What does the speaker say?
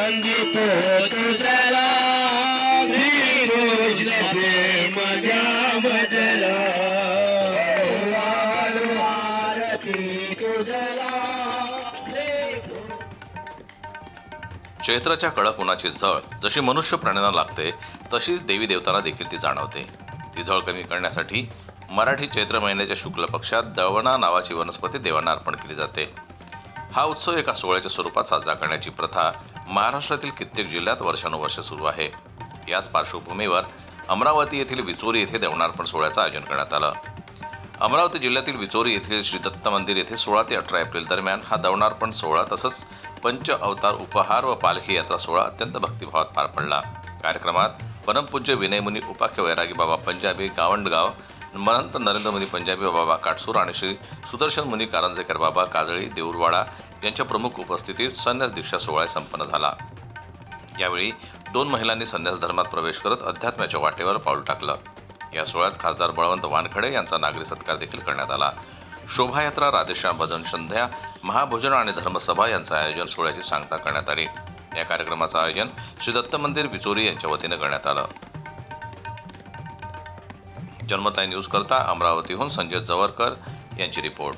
वंदितो तुझला श्री कृष्ण प्रेम द्यावजला आरती तुझला. चैत्राच्या कडक उन्हाची झळ जशी मनुष्य प्राण्यांना लागते तशीच देवी देवतांना देखील ती जाणवते. ती झळ कमी करण्यासाठी मराठी चैत्र महिन्याच्या शुक्ल पक्षात दळवणा नावाची वनस्पती देवांना अर्पण केली जाते. हा उत्सव एका सोहळ्याच्या स्वरूपात साजरा करण्याची प्रथा महाराष्ट्रातील कित्येक जिल्ह्यात वर्षानुवर्षे सुरू आहे. याच पार्श्वभूमीवर अमरावती येथील विचोरी येथे दळणार्पण सोहळ्याचं आयोजन करण्यात आलं. अमरावती जिल्ह्यातील विचोरी येथील श्री दत्त मंदिर येथे 16 ते 18 एप्रिल दरम्यान हा दळणार्पण सोहळा तसंच पंच अवतार उपहार व पालखी यात्रा सोहळा अत्यंत भक्तिभावात पार पडला. कार्यक्रमात परमपूज्य विनयमुनी उपाख्य वैरागी बाबा पंजाबी गावंडगाव, महंत नरेंद्र मुनी पंजाबी बाबा काटसूर आणि श्री सुदर्शन मुनी कारंजेकर बाबा काजळी देऊरवाडा यांच्या प्रमुख उपस्थितीत संन्यास दीक्षा सोहळा संपन्न झाला. यावेळी 2 महिलांनी संन्यास धर्मात प्रवेश करत अध्यात्माच्या वाटेवर पाऊल टाकलं. या सोहळ्यात खासदार बळवंत वानखडे यांचा नागरी सत्कार देखील करण्यात आला. शोभायात्रा, राधेश्याम भजन संध्या, महाभोजन आणि धर्मसभा यांचं आयोजन सोहळ्याची सांगता करण्यात आली. या कार्यक्रमाचं आयोजन श्री दत्त मंदिर विचोरी यांच्या वतीनं करण्यात आलं. जन्मताई न्यूज करता अमरावतीहून संजय जवरकर यांची रिपोर्ट.